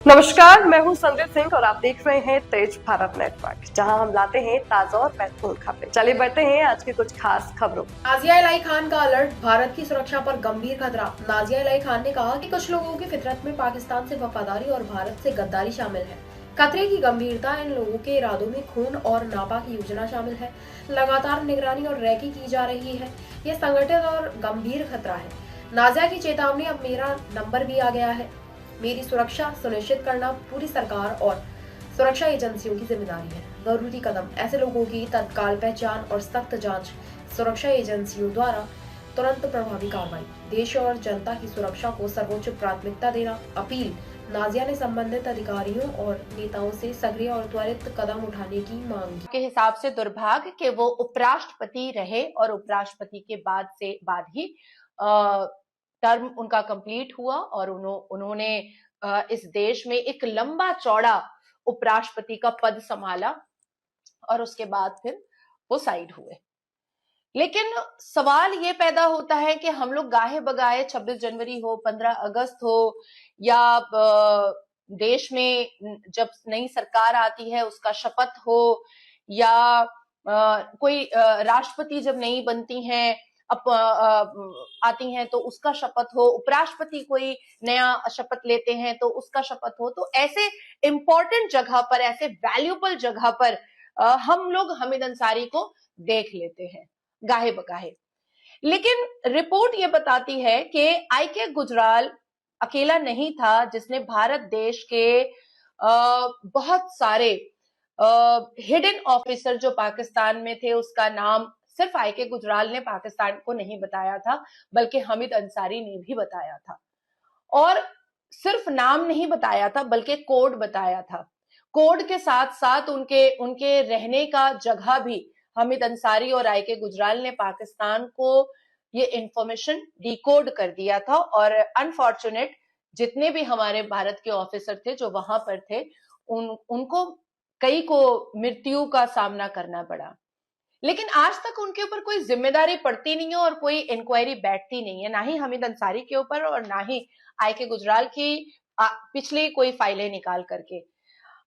नमस्कार, मैं हूं संदीप सिंह और आप देख रहे हैं तेज भारत नेटवर्क, जहां हम लाते हैं ताजा और महत्वपूर्ण खबरें। चलिए बढ़ते हैं आज की कुछ खास खबरों। नाजिया इलाही खान का अलर्ट, भारत की सुरक्षा पर गंभीर खतरा। नाजिया इलाही खान ने कहा कि कुछ लोगों की फितरत में पाकिस्तान से वफादारी और भारत से गद्दारी शामिल है। खतरे की गंभीरता, इन लोगों के इरादों में खून और नापाक योजना शामिल है। लगातार निगरानी और रैकी की जा रही है। ये संगठित और गंभीर खतरा है। नाजिया की चेतावनी, अब मेरा नंबर भी आ गया है। मेरी सुरक्षा सुनिश्चित करना पूरी सरकार और सुरक्षा एजेंसियों की जिम्मेदारी है। जरूरी कदम, ऐसे लोगों की तत्काल पहचान और सख्त जांच, सुरक्षा एजेंसियों द्वारा तुरंत प्रभावी कार्रवाई, देश और जनता की सुरक्षा को सर्वोच्च प्राथमिकता देना। अपील, नाजिया ने संबंधित अधिकारियों और नेताओं से सक्रिय और त्वरित कदम उठाने की मांग की। के हिसाब से दुर्भाग्य कि वो उपराष्ट्रपति रहे और उपराष्ट्रपति के बाद ही टर्म उनका कंप्लीट हुआ और उन्होंने इस देश में एक लंबा चौड़ा उपराष्ट्रपति का पद संभाला और उसके बाद फिर वो साइड हुए। लेकिन सवाल ये पैदा होता है कि हम लोग गाहे बगाए 26 जनवरी हो, 15 अगस्त हो या देश में जब नई सरकार आती है उसका शपथ हो या कोई राष्ट्रपति जब नई बनती हैं आती हैं तो उसका शपथ हो, उपराष्ट्रपति कोई नया शपथ लेते हैं तो उसका शपथ हो, तो ऐसे इंपॉर्टेंट जगह पर, ऐसे वैल्यूबल जगह पर हम लोग हामिद अंसारी को देख लेते हैं गाहे बगाहे। लेकिन रिपोर्ट ये बताती है कि आई के गुजराल अकेला नहीं था जिसने भारत देश के बहुत सारे हिडन ऑफिसर जो पाकिस्तान में थे उसका नाम सिर्फ आई के गुजराल ने पाकिस्तान को नहीं बताया था, बल्कि हामिद अंसारी ने भी बताया था। और सिर्फ नाम नहीं बताया था बल्कि कोड बताया था। कोड के साथ साथ उनके उनके रहने का जगह भी हामिद अंसारी और आई के गुजराल ने पाकिस्तान को ये इंफॉर्मेशन डिकोड कर दिया था। और अनफॉर्चुनेट जितने भी हमारे भारत के ऑफिसर थे जो वहां पर थे, उनको कई को मृत्यु का सामना करना पड़ा। लेकिन आज तक उनके ऊपर कोई जिम्मेदारी पड़ती नहीं है और कोई इंक्वायरी बैठती नहीं है, ना ही हामिद अंसारी के ऊपर और ना ही आई के गुजराल की पिछली कोई फाइलें निकाल करके।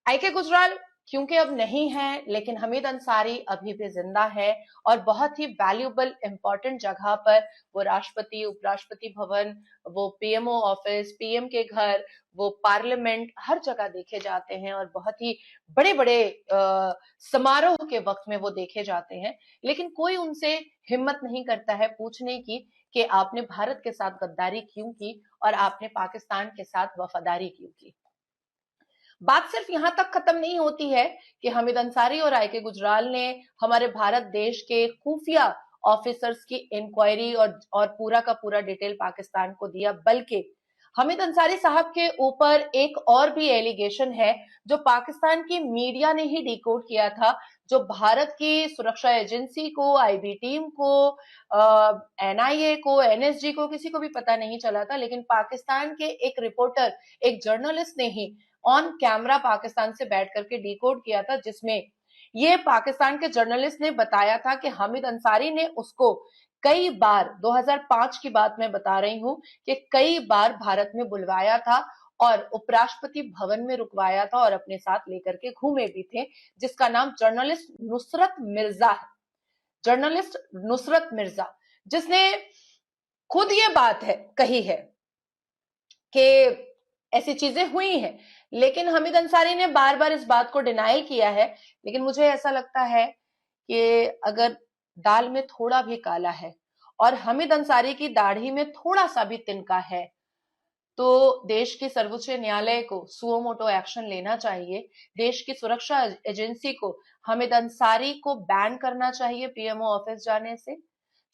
आई के गुजराल क्योंकि अब नहीं है, लेकिन हामिद अंसारी अभी भी जिंदा है और बहुत ही वैल्यूबल इंपॉर्टेंट जगह पर वो राष्ट्रपति, उपराष्ट्रपति भवन, वो पीएमओ ऑफिस, पीएम के घर, वो पार्लियामेंट, हर जगह देखे जाते हैं और बहुत ही बड़े बड़े समारोह के वक्त में वो देखे जाते हैं। लेकिन कोई उनसे हिम्मत नहीं करता है पूछने की कि आपने भारत के साथ गद्दारी क्यों की और आपने पाकिस्तान के साथ वफादारी क्यों की। बात सिर्फ यहां तक खत्म नहीं होती है कि हामिद अंसारी और आई के गुजराल ने हमारे भारत देश के खुफिया ऑफिसर्स की इंक्वायरी और पूरा का पूरा डिटेल पाकिस्तान को दिया, बल्कि हामिद अंसारी साहब के ऊपर एक और भी एलिगेशन है जो पाकिस्तान की मीडिया ने ही डिकोड किया था, जो भारत की सुरक्षा एजेंसी को, आईबी टीम को, एनआईए को, एनएसजी को, किसी को भी पता नहीं चला था। लेकिन पाकिस्तान के एक रिपोर्टर, एक जर्नलिस्ट ने ही ऑन कैमरा पाकिस्तान से बैठ करके डिकोड किया था, जिसमें ये पाकिस्तान के जर्नलिस्ट ने बताया था कि हामिद अंसारी ने उसको कई बार, 2005 की बात मैं बता रही हूं, कि कई बार भारत में बुलवाया था और उपराष्ट्रपति भवन में रुकवाया था और अपने साथ लेकर के घूमे भी थे, जिसका नाम जर्नलिस्ट नुसरत मिर्जा है। जर्नलिस्ट नुसरत मिर्जा, जिसने खुद ये बात है कही है कि ऐसी चीजें हुई हैं। लेकिन हामिद अंसारी ने बार बार इस बात को डिनायल किया है। लेकिन मुझे ऐसा लगता है कि अगर दाल में थोड़ा भी काला है और हामिद अंसारी की दाढ़ी में थोड़ा सा भी तिनका है, तो देश की सर्वोच्च न्यायालय को सुओ मोटो एक्शन लेना चाहिए। देश की सुरक्षा एजेंसी को हामिद अंसारी को बैन करना चाहिए पीएमओ ऑफिस जाने से,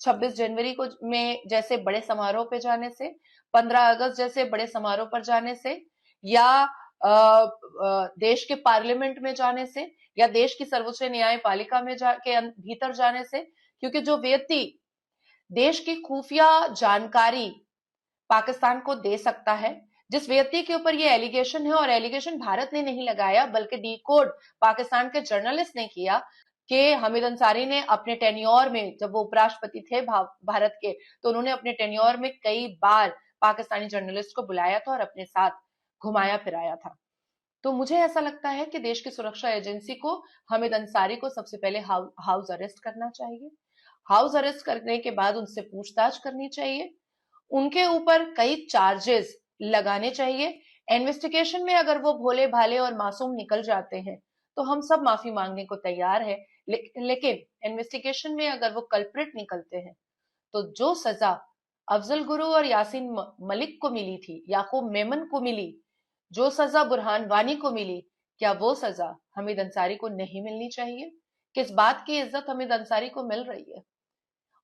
26 जनवरी को में जैसे बड़े समारोह पे जाने से, 15 अगस्त जैसे बड़े समारोह पर जाने से, या देश के पार्लियामेंट में जाने से, या देश की सर्वोच्च न्यायपालिका में के भीतर जाने से। क्योंकि जो व्यक्ति देश की खुफिया जानकारी पाकिस्तान को दे सकता है, जिस व्यक्ति के ऊपर ये एलिगेशन है, और एलिगेशन भारत ने नहीं लगाया बल्कि डिकोड पाकिस्तान के जर्नलिस्ट ने किया, कि हामिद अंसारी ने अपने टेन्योर में, जब वो उपराष्ट्रपति थे भारत के, तो उन्होंने अपने टेन्योर में कई बार पाकिस्तानी जर्नलिस्ट को बुलाया था और अपने साथ घुमाया फिराया था। तो मुझे ऐसा लगता है कि देश की सुरक्षा एजेंसी को हामिद अंसारी को सबसे पहले हाउस अरेस्ट करना चाहिए। हाउस अरेस्ट करने के बाद उनसे पूछताछ करनी चाहिए, उनके ऊपर कई चार्जेस लगाने चाहिए। इन्वेस्टिगेशन में अगर वो भोले भाले और मासूम निकल जाते हैं तो हम सब माफी मांगने को तैयार है, लेकिन इन्वेस्टिगेशन में अगर वो कल्प्रिट निकलते हैं तो जो सजा अफजल गुरु और यासीन मलिक को मिली थी, याकूब मेमन को मिली, जो सजा बुरहान वानी को मिली, क्या वो सजा हमीद अंसारी को नहीं मिलनी चाहिए? किस बात की इज्जत हमीद अंसारी को मिल रही है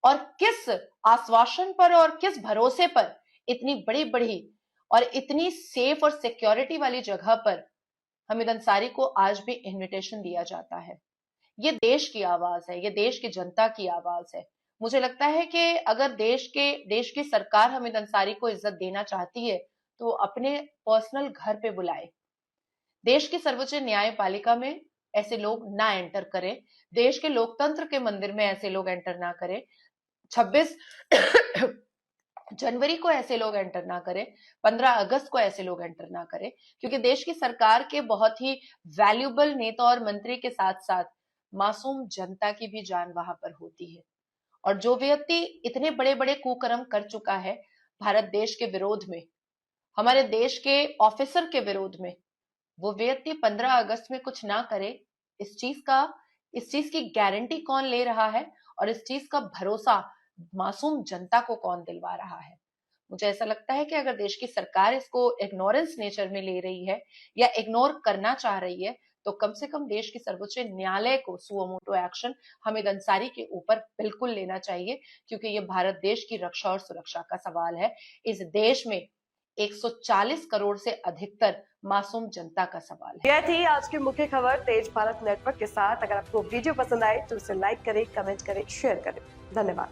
और किस आश्वासन पर और किस भरोसे पर इतनी बड़ी बड़ी और इतनी सेफ और सिक्योरिटी वाली जगह पर हमीद अंसारी को आज भी इनविटेशन दिया जाता है? ये देश की आवाज है, ये देश की जनता की आवाज है। मुझे लगता है कि अगर देश की सरकार हमीद अंसारी को इज्जत देना चाहती है तो अपने पर्सनल घर पे बुलाए। देश की सर्वोच्च न्यायपालिका में ऐसे लोग ना एंटर करें, देश के लोकतंत्र के मंदिर में ऐसे लोग एंटर ना करें, 26 जनवरी को ऐसे लोग एंटर ना करें, 15 अगस्त को ऐसे लोग एंटर ना करें, क्योंकि देश की सरकार के बहुत ही वैल्यूबल नेता और मंत्री के साथ साथ मासूम जनता की भी जान वहां पर होती है। और जो व्यक्ति इतने बड़े बड़े कुकर्म कर चुका है भारत देश के विरोध में, हमारे देश के ऑफिसर के विरोध में, वो व्यक्ति 15 अगस्त में कुछ ना करे, इस चीज की गारंटी कौन ले रहा है और इस चीज का भरोसा मासूम जनता को कौन दिलवा रहा है? मुझे ऐसा लगता है कि अगर देश की सरकार इसको इग्नोरेंस नेचर में ले रही है या इग्नोर करना चाह रही है तो कम से कम देश की सर्वोच्च न्यायालय को suo motu action Hamid Ansari के ऊपर बिल्कुल लेना चाहिए, क्योंकि ये भारत देश की रक्षा और सुरक्षा का सवाल है। इस देश में 140 करोड़ से अधिकतर मासूम जनता का सवाल है। यह थी आज की मुख्य खबर तेज भारत नेटवर्क के साथ। अगर आपको वीडियो पसंद आए तो उसे लाइक करें, कमेंट करें, शेयर करें। धन्यवाद।